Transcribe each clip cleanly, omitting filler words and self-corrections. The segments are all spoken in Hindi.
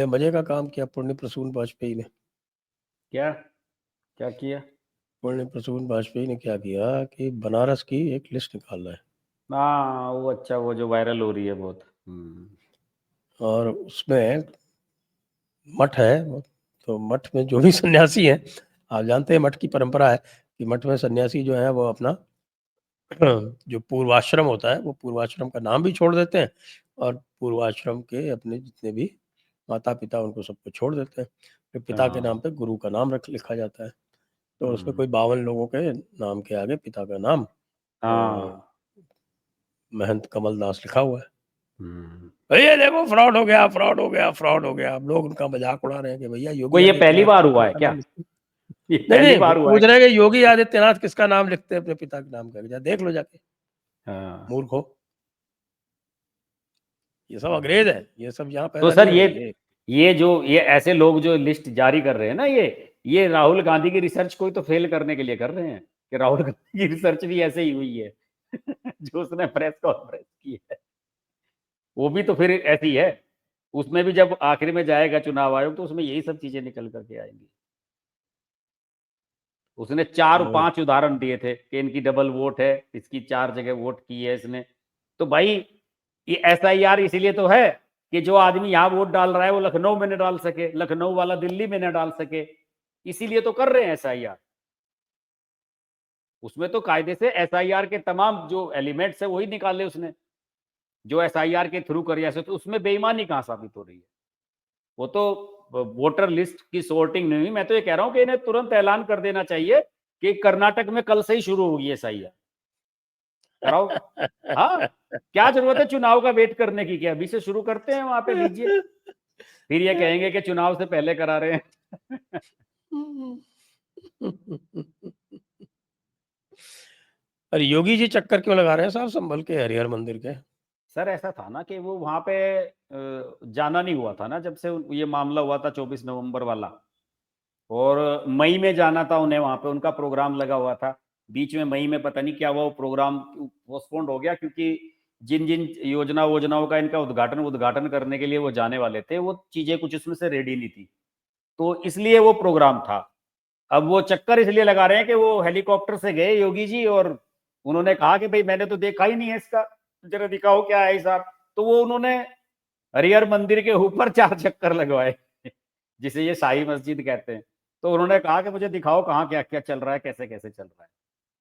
बड़े मजे का काम किया पुण्य प्रसून वाजपेयी ने। क्या क्या किया? पुण्य प्रसून वाजपेयी ने क्या किया कि बनारस की एक लिस्ट निकाला है, हाँ वो अच्छा, वो जो वायरल हो रही है बहुत। और उसमें मठ है, तो मठ में जो भी सन्यासी हैं, आप जानते हैं मठ की परंपरा है कि मठ में सन्यासी जो है वो अपना जो पूर्वाश्रम होता है वो पूर्वाश्रम का नाम भी छोड़ देते हैं, और पूर्वाश्रम के अपने जितने भी माता पिता उनको सबको छोड़ देते हैं। फिर पिता के नाम पे गुरु का नाम लिखा जाता है, तो उसमें कोई 52 लोगों के नाम के आगे पिता का नाम महंत कमल दास लिखा हुआ है। भैया देखो फ्रॉड हो गया, फ्रॉड हो गया, फ्रॉड हो गया। अब लोग उनका मजाक उड़ा रहे हैं कि भैया योगी कोई ये पहली बार हुआ है क्या? ये पहली बार हुआ है? पूछ रहे हैं कि योगी आदित्यनाथ किसका नाम लिखते हैं अपने पिता के नाम का, देख लो जाके। मूर्ख हो, ये सब अंग्रेज है, ये सब यहाँ पैदा तो सर नहीं हुए। ये ऐसे लोग जो लिस्ट जारी कर रहे हैं ना, ये राहुल गांधी की रिसर्च को ही तो फेल करने के लिए कर रहे हैं कि राहुल गांधी की रिसर्च भी ऐसे ही हुई है जो उसने प्रेस कॉन्फ्रेंस की है वो भी तो फिर ऐसी है। उसमें भी जब आखिर में जाएगा चुनाव आयोग तो उसमें यही सब चीजें निकल करके आएंगी। उसने 4-5 उदाहरण दिए थे कि इनकी डबल वोट है, इसकी 4 जगह वोट की है इसने। तो भाई ये SIR इसीलिए तो है कि जो आदमी यहाँ वोट डाल रहा है वो लखनऊ में न डाल सके, लखनऊ वाला दिल्ली में न डाल सके, इसीलिए तो कर रहे हैं SIR। उसमें तो कायदे से SIR के तमाम जो एलिमेंट्स है वही निकाले उसने, जो SIR के थ्रू करिए। तो उसमें बेईमानी कहां साबित हो रही है? वो तो वोटर लिस्ट की सॉर्टिंग नहीं हुई। मैं तो ये कह रहा हूं कि इन्हें तुरंत ऐलान कर देना चाहिए कि कर्नाटक में कल से ही शुरू होगी SIR कराओ। हाँ, क्या जरूरत है चुनाव का वेट करने की? क्या अभी से शुरू करते हैं, वहां पे लीजिए। फिर ये कहेंगे कि चुनाव से पहले करा रहे हैं अरे योगी जी चक्कर क्यों लगा रहे हैं साहब संभल के हरिहर मंदिर के? सर ऐसा था ना कि वो वहां पे जाना नहीं हुआ था ना, जब से ये मामला हुआ था 24 नवंबर वाला, और मई में जाना था उन्हें, वहां पे उनका प्रोग्राम लगा हुआ था। बीच में मई में पता नहीं क्या हुआ, वो प्रोग्राम पोस्टपोन्ड हो गया, क्योंकि जिन जिन योजनाओं का इनका उद्घाटन करने के लिए वो जाने वाले थे, वो चीजें कुछ उसमें से रेडी नहीं थी, तो इसलिए वो प्रोग्राम था। अब वो चक्कर इसलिए लगा रहे हैं कि वो हेलीकॉप्टर से गए योगी जी, और उन्होंने कहा कि भाई मैंने तो देखा ही नहीं है इसका, जरा दिखाओ क्या है हिसाब। तो वो उन्होंने हरिहर मंदिर के ऊपर 4 चक्कर लगवाए जिसे ये शाही मस्जिद कहते हैं। तो उन्होंने कहा कि मुझे दिखाओ कहाँ क्या क्या चल रहा है, कैसे कैसे चल रहा है।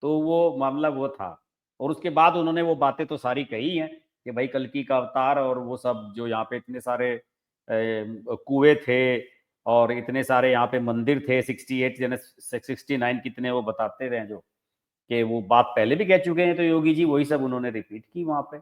तो वो मामला वो था, और उसके बाद उन्होंने वो बातें तो सारी कही हैं कि भाई कल्कि का अवतार और वो सब, जो यहाँ पे इतने सारे कुएं थे और इतने सारे यहाँ पे मंदिर थे, 68 यानी 69 कितने वो बताते रहे, जो कि वो बात पहले भी कह चुके हैं, तो योगी जी वही सब उन्होंने रिपीट की वहां पे।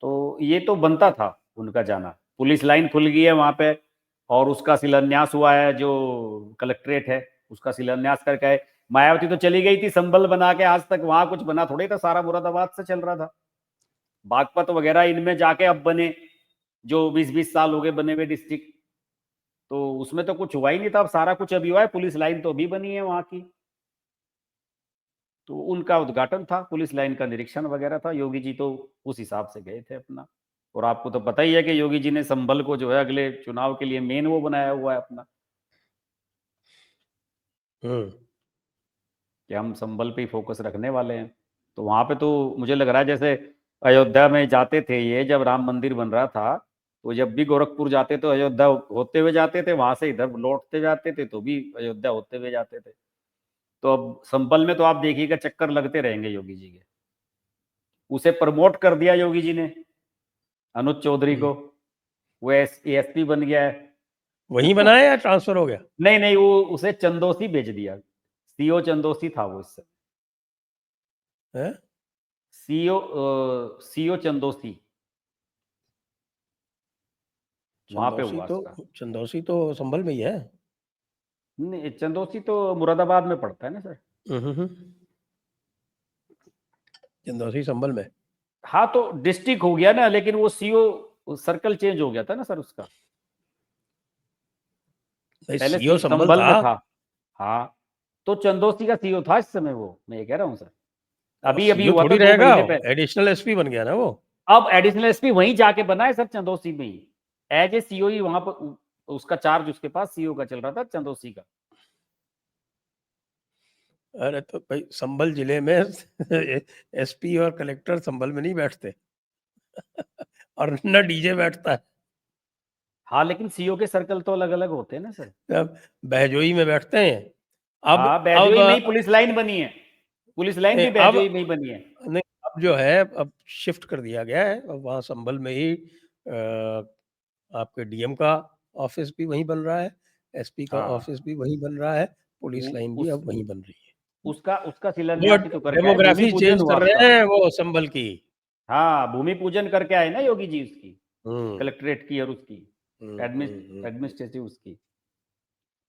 तो ये तो बनता था उनका जाना। पुलिस लाइन खुल गई है वहां पे, और उसका शिलान्यास हुआ है, जो कलेक्ट्रेट है उसका शिलान्यास करके आए। मायावती तो चली गई थी संभल बना के, आज तक वहां कुछ बना थोड़ी था, सारा मुरादाबाद से चल रहा था। बागपत वगैरह इनमें जाके अब बने, जो 20-20 साल हो गए बने हुए डिस्ट्रिक्ट, तो उसमें तो कुछ हुआ ही नहीं था। अब सारा कुछ अभी हुआ है, पुलिस लाइन तो अभी बनी है वहां की। तो उनका उद्घाटन था, पुलिस लाइन का निरीक्षण वगैरह था, योगी जी तो उस हिसाब से गए थे अपना। और आपको तो पता ही है कि योगी जी ने संभल को जो है अगले चुनाव के लिए मेन वो बनाया हुआ है अपना, कि हम संभल पे ही फोकस रखने वाले हैं। तो वहां पे तो मुझे लग रहा है जैसे अयोध्या में जाते थे ये, जब राम मंदिर बन रहा था, तो जब भी गोरखपुर जाते तो अयोध्या होते हुए जाते थे, वहां से इधर लौटते जाते थे तो भी अयोध्या होते हुए जाते थे। तो अब संभल में तो आप देखिएगा चक्कर लगते रहेंगे योगी जी के। उसे प्रमोट कर दिया योगी जी ने, अनुज चौधरी को, वो ASP बन गया है। वहीं बनाया या ट्रांसफर हो गया? नहीं नहीं, वो उसे चंदोसी भेज दिया, CO चंदोसी था वो इस समय, CO चंदोसी वहां पे हुआ उसका। चंदौसी तो संभल में ही है। नहीं, चंदोसी तो मुरादाबाद में पड़ता है ना सर। चंदौसी संभल में। हाँ तो डिस्ट्रिक्ट हो गया ना, लेकिन वो CO सर्कल चेंज हो गया था ना सर उसका, पहले सीओ संभल में था। हाँ तो चंदोसी का CO था इस समय वो, मैं ये कह रहा हूँ सर। अभी अभी हुआ था 2 महीने पहले, एडिशनल SP बन गया ना वो। अब एडिशनल SP वहीं जाके बना है सर, चंदोसी में ही एज ए CO ही वहां पर उसका चार्ज उसके पास सीओ का चल रहा था, चंदौसी का। अरे तो भाई संभल जिले में एसपी और कलेक्टर संभल में नहीं बैठते और न डीजे बैठता है। हाँ, लेकिन सीओ के सर्कल तो अलग अलग होते हैं ना सर। अब बहजोई में बैठते हैं। अब हाँ, अब बहजोई में ही पुलिस लाइन बनी है, पुलिस लाइन भी अब बहजोई में ही बनी है। नहीं, अब जो है अब शिफ्ट कर दिया गया है। अब वहाँ संभल में ही आपके डीएम का ऑफिस भी वहीं बन रहा है, एसपी का हाँ, ऑफिस भी वहीं बन रहा है, पुलिस लाइन भी उस अब वहीं बन रही है। उसका उसका वो शिलान्यास ही तो करके आए, भूमि डेमोग्राफी पूजन चेंज हुआ कर उसका। रहे हैं वो संभल की। हाँ, भूमि पूजन करके आए ना योगी जी उसकी, हम्म कलेक्ट्रेट की और उसकी हम्म हम्म, हम्म। एडमिनिस्ट्रेटिव उसकी।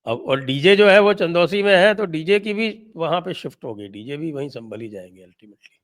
अब और डीजे जो है वो चंदौसी में है, तो डीजे की भी वहां पे शिफ्ट हो गई, डीजे भी वहीं संभल ही जाएंगे अल्टीमेटली।